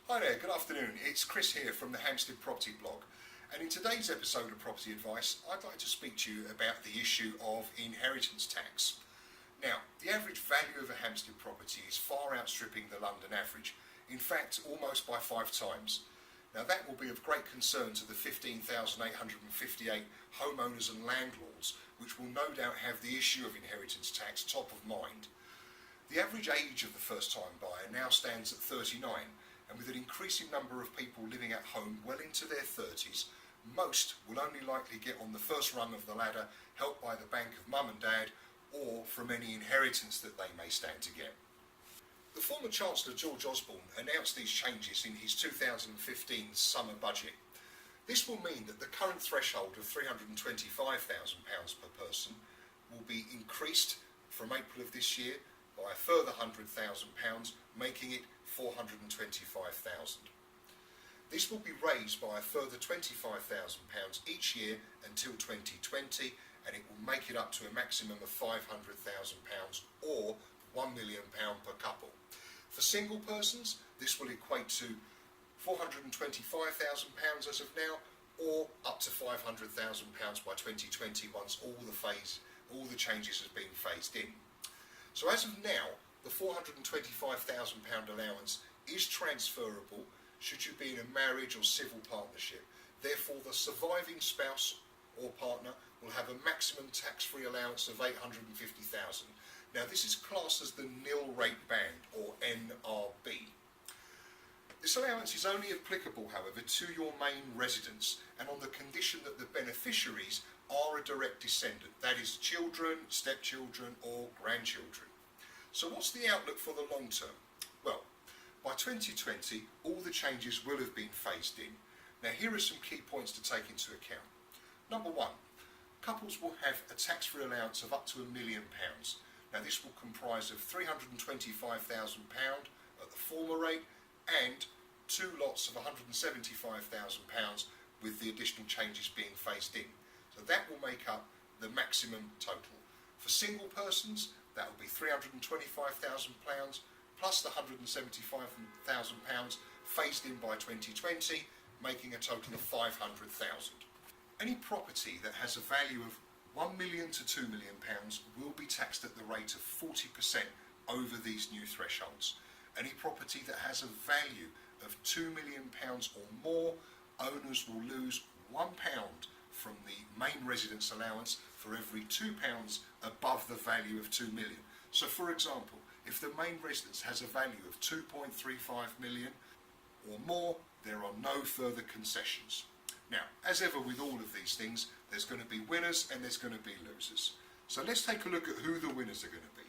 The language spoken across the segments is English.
Hi there, good afternoon. It's Chris here from the Hampstead Property Blog, and in today's episode of Property Advice I'd like to speak to you about the issue of inheritance tax. Now, the average value of a Hampstead property is far outstripping the London average, in fact almost by 5 times. Now that will be of great concern to the 15,858 homeowners and landlords which will no doubt have the issue of inheritance tax top of mind. The average age of the first time buyer now stands at 39, and with an increasing number of people living at home well into their 30s, most will only likely get on the first rung of the ladder, helped by the bank of mum and dad, or from any inheritance that they may stand to get. The former Chancellor George Osborne announced these changes in his 2015 summer budget. This will mean that the current threshold of £325,000 per person will be increased from April of this year by a further £100,000, making it £425,000. This will be raised by a further £25,000 each year until 2020, and it will make it up to a maximum of £500,000 or £1 million per couple. For single persons, this will equate to £425,000 as of now, or up to £500,000 by 2020 once all the changes have been phased in. So as of now, the £425,000 allowance is transferable should you be in a marriage or civil partnership. Therefore, the surviving spouse or partner will have a maximum tax-free allowance of £850,000. Now, this is classed as the nil rate band, or NRB. This allowance is only applicable, however, to your main residence and on the condition that the beneficiaries are a direct descendant, that is, children, stepchildren or grandchildren. So what's the outlook for the long term? Well, by 2020 all the changes will have been phased in. Now here are some key points to take into account. Number one, couples will have a tax-free allowance of up to £1 million. Now this will comprise of £325,000 at the former rate and 2 lots of £175,000 with the additional changes being phased in. So that will make up the maximum total. For single persons, that will be £325,000 plus the £175,000 phased in by 2020, making a total of £500,000. Any property that has a value of £1 million to £2 million will be taxed at the rate of 40% over these new thresholds. Any property that has a value of £2 million or more, owners will lose £1 from the main residence allowance for every £2 above the value of 2 million. So for example, if the main residence has a value of 2.35 million or more, there are no further concessions. Now, as ever with all of these things, there's going to be winners and there's going to be losers. So let's take a look at who the winners are going to be.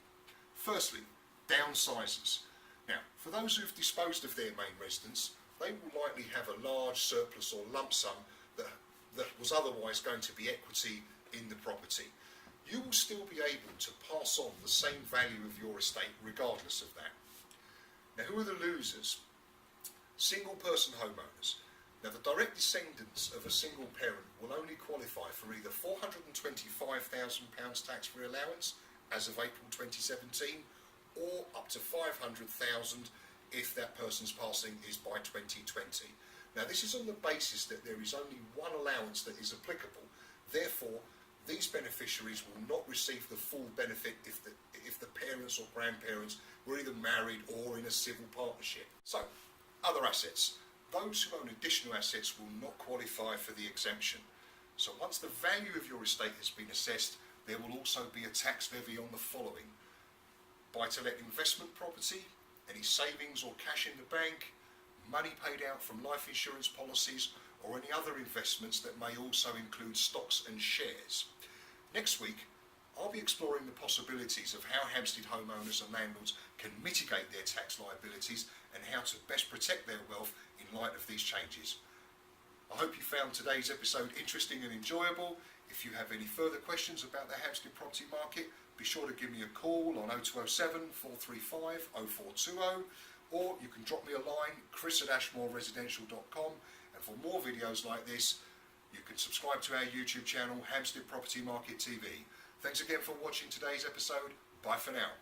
Firstly, downsizers. Now, for those who've disposed of their main residence, they will likely have a large surplus or lump sum that was otherwise going to be equity in the property. You will still be able to pass on the same value of your estate regardless of that. Now, who are the losers? Single person homeowners. Now, the direct descendants of a single parent will only qualify for either £425,000 tax-free allowance as of April 2017 or up to £500,000 if that person's passing is by 2020. Now, this is on the basis that there is only one allowance that is applicable. Therefore, these beneficiaries will not receive the full benefit if the parents or grandparents were either married or in a civil partnership. So, other assets. Those who own additional assets will not qualify for the exemption. So once the value of your estate has been assessed, there will also be a tax levy on the following: buy-to-let investment property, any savings or cash in the bank, money paid out from life insurance policies, or any other investments that may also include stocks and shares. Next week, I'll be exploring the possibilities of how Hampstead homeowners and landlords can mitigate their tax liabilities and how to best protect their wealth in light of these changes. I hope you found today's episode interesting and enjoyable. If you have any further questions about the Hampstead property market, be sure to give me a call on 0207 435 0420, or you can drop me a line, chris@ashmoreresidential.com, and for more videos like this, you can subscribe to our YouTube channel, Hampstead Property Market TV. Thanks again for watching today's episode. Bye for now.